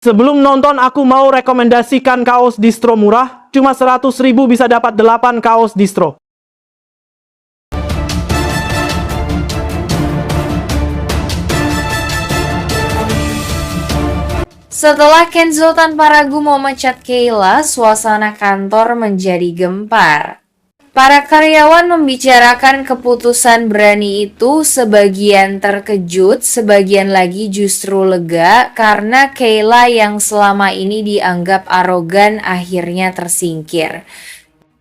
Sebelum nonton aku mau rekomendasikan kaos distro murah, cuma 100.000 bisa dapat 8 kaos distro. Setelah Kenzo tanpa ragu memecat Kayla, suasana kantor menjadi gempar. Para karyawan membicarakan keputusan berani itu, sebagian terkejut, sebagian lagi justru lega karena Kayla yang selama ini dianggap arogan akhirnya tersingkir.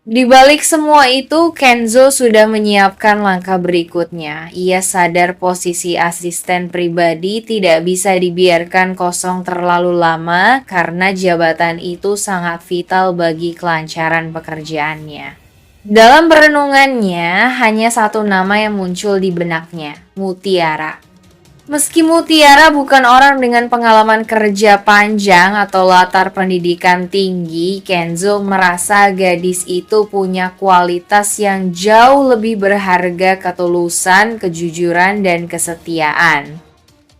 Di balik semua itu, Kenzo sudah menyiapkan langkah berikutnya. Ia sadar posisi asisten pribadi tidak bisa dibiarkan kosong terlalu lama karena jabatan itu sangat vital bagi kelancaran pekerjaannya. Dalam perenungannya, hanya satu nama yang muncul di benaknya, Mutiara. Meski Mutiara bukan orang dengan pengalaman kerja panjang atau latar pendidikan tinggi, Kenzo merasa gadis itu punya kualitas yang jauh lebih berharga: ketulusan, kejujuran, dan kesetiaan.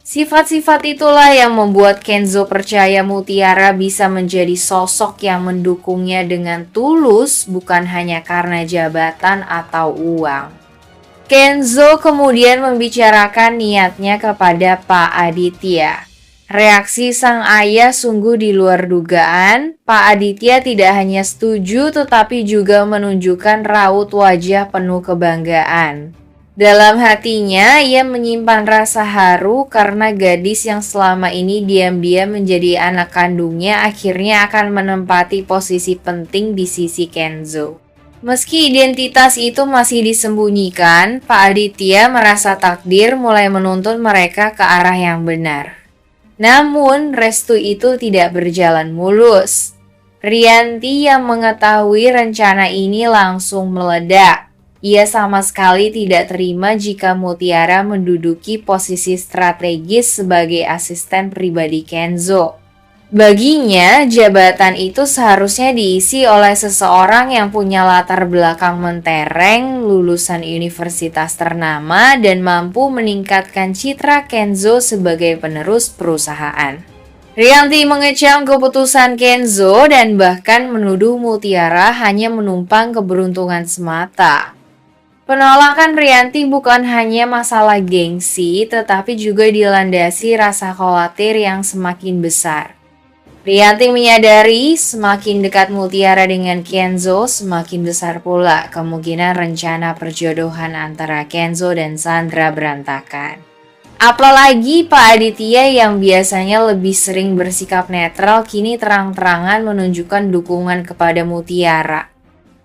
Sifat-sifat itulah yang membuat Kenzo percaya Mutiara bisa menjadi sosok yang mendukungnya dengan tulus, bukan hanya karena jabatan atau uang. Kenzo kemudian membicarakan niatnya kepada Pak Aditya. Reaksi sang ayah sungguh di luar dugaan. Pak Aditya tidak hanya setuju tetapi juga menunjukkan raut wajah penuh kebanggaan. Dalam hatinya, ia menyimpan rasa haru karena gadis yang selama ini diam-diam menjadi anak kandungnya akhirnya akan menempati posisi penting di sisi Kenzo. Meski identitas itu masih disembunyikan, Pak Aditya merasa takdir mulai menuntun mereka ke arah yang benar. Namun, restu itu tidak berjalan mulus. Rianti yang mengetahui rencana ini langsung meledak. Ia sama sekali tidak terima jika Mutiara menduduki posisi strategis sebagai asisten pribadi Kenzo. Baginya, jabatan itu seharusnya diisi oleh seseorang yang punya latar belakang mentereng, lulusan universitas ternama, dan mampu meningkatkan citra Kenzo sebagai penerus perusahaan. Rianti mengecam keputusan Kenzo dan bahkan menuduh Mutiara hanya menumpang keberuntungan semata. Penolakan Rianti bukan hanya masalah gengsi, tetapi juga dilandasi rasa khawatir yang semakin besar. Rianti menyadari semakin dekat Mutiara dengan Kenzo, semakin besar pula kemungkinan rencana perjodohan antara Kenzo dan Sandra berantakan. Apalagi Pak Aditya yang biasanya lebih sering bersikap netral kini terang-terangan menunjukkan dukungan kepada Mutiara.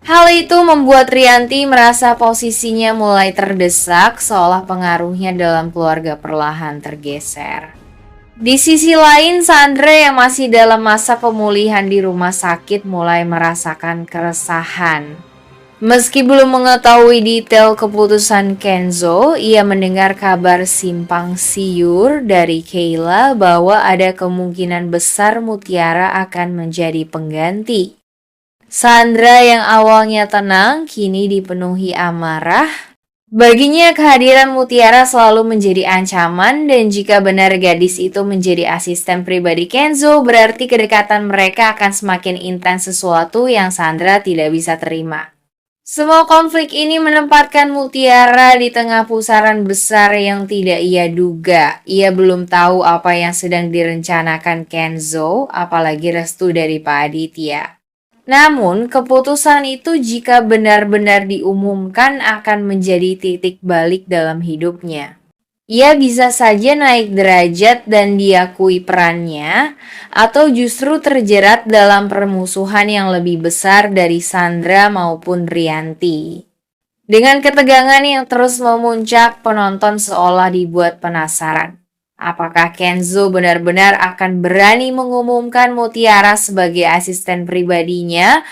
Hal itu membuat Rianti merasa posisinya mulai terdesak, seolah pengaruhnya dalam keluarga perlahan tergeser. Di sisi lain, Sandra yang masih dalam masa pemulihan di rumah sakit mulai merasakan keresahan. Meski belum mengetahui detail keputusan Kenzo, ia mendengar kabar simpang siur dari Kayla bahwa ada kemungkinan besar Mutiara akan menjadi pengganti. Sandra yang awalnya tenang kini dipenuhi amarah. Baginya kehadiran Mutiara selalu menjadi ancaman, dan jika benar gadis itu menjadi asisten pribadi Kenzo, berarti kedekatan mereka akan semakin intens, sesuatu yang Sandra tidak bisa terima. Semua konflik ini menempatkan Mutiara di tengah pusaran besar yang tidak ia duga. Ia belum tahu apa yang sedang direncanakan Kenzo, apalagi restu dari Pak Aditya. Namun, keputusan itu jika benar-benar diumumkan akan menjadi titik balik dalam hidupnya. Ia bisa saja naik derajat dan diakui perannya, atau justru terjerat dalam permusuhan yang lebih besar dari Sandra maupun Rianti. Dengan ketegangan yang terus memuncak, penonton seolah dibuat penasaran. Apakah Kenzo benar-benar akan berani mengumumkan Mutiara sebagai asisten pribadinya,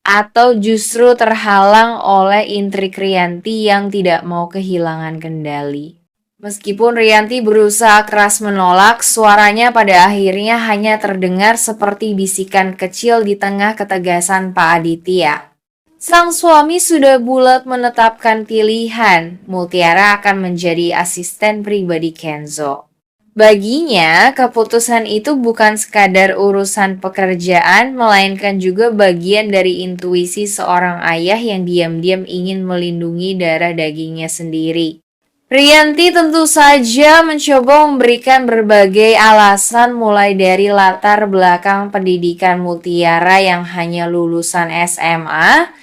atau justru terhalang oleh intrik Rianti yang tidak mau kehilangan kendali? Meskipun Rianti berusaha keras menolak, suaranya pada akhirnya hanya terdengar seperti bisikan kecil di tengah ketegasan Pak Aditya. Sang suami sudah bulat menetapkan pilihan, Mutiara akan menjadi asisten pribadi Kenzo. Baginya, keputusan itu bukan sekadar urusan pekerjaan, melainkan juga bagian dari intuisi seorang ayah yang diam-diam ingin melindungi darah dagingnya sendiri. Rianti tentu saja mencoba memberikan berbagai alasan mulai dari latar belakang pendidikan Mutiara yang hanya lulusan SMA,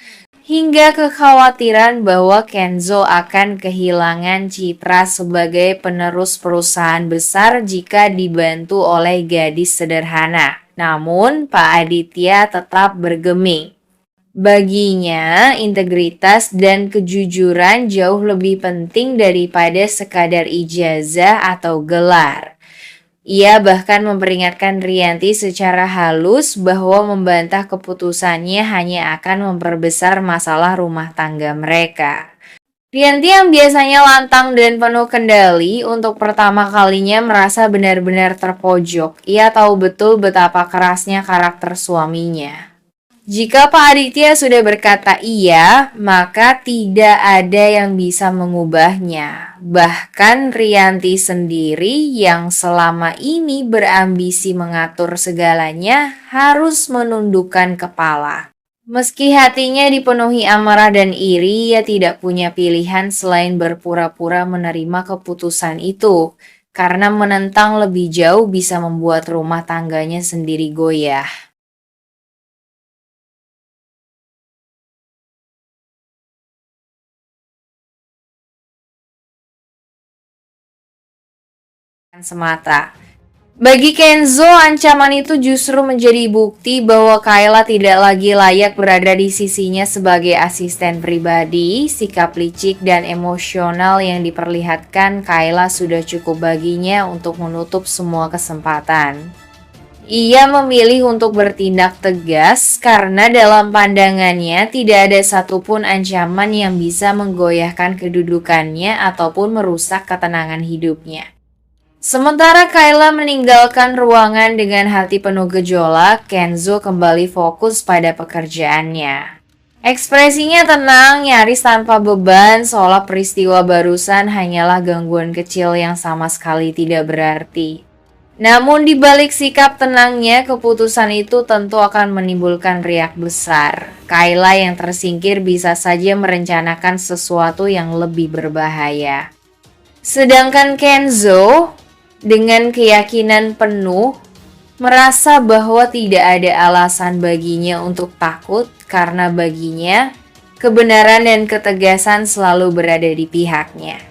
hingga kekhawatiran bahwa Kenzo akan kehilangan citra sebagai penerus perusahaan besar jika dibantu oleh gadis sederhana. Namun, Pak Aditya tetap bergeming. Baginya, integritas dan kejujuran jauh lebih penting daripada sekadar ijazah atau gelar. Ia bahkan memperingatkan Rianti secara halus bahwa membantah keputusannya hanya akan memperbesar masalah rumah tangga mereka. Rianti yang biasanya lantang dan penuh kendali untuk pertama kalinya merasa benar-benar terpojok. Ia tahu betul betapa kerasnya karakter suaminya. Jika Pak Aditya sudah berkata iya, maka tidak ada yang bisa mengubahnya. Bahkan Rianti sendiri yang selama ini berambisi mengatur segalanya harus menundukkan kepala. Meski hatinya dipenuhi amarah dan iri, ia tidak punya pilihan selain berpura-pura menerima keputusan itu. Karena menentang lebih jauh bisa membuat rumah tangganya sendiri goyah. Semata. Bagi Kenzo, ancaman itu justru menjadi bukti bahwa Kayla tidak lagi layak berada di sisinya sebagai asisten pribadi. Sikap licik dan emosional yang diperlihatkan Kayla sudah cukup baginya untuk menutup semua kesempatan. Ia memilih untuk bertindak tegas karena dalam pandangannya tidak ada satupun ancaman yang bisa menggoyahkan kedudukannya ataupun merusak ketenangan hidupnya. Sementara Kayla meninggalkan ruangan dengan hati penuh gejolak, Kenzo kembali fokus pada pekerjaannya. Ekspresinya tenang, nyaris tanpa beban, seolah peristiwa barusan hanyalah gangguan kecil yang sama sekali tidak berarti. Namun di balik sikap tenangnya, keputusan itu tentu akan menimbulkan riak besar. Kayla yang tersingkir bisa saja merencanakan sesuatu yang lebih berbahaya. Sedangkan Kenzo dengan keyakinan penuh, merasa bahwa tidak ada alasan baginya untuk takut karena baginya, kebenaran dan ketegasan selalu berada di pihaknya.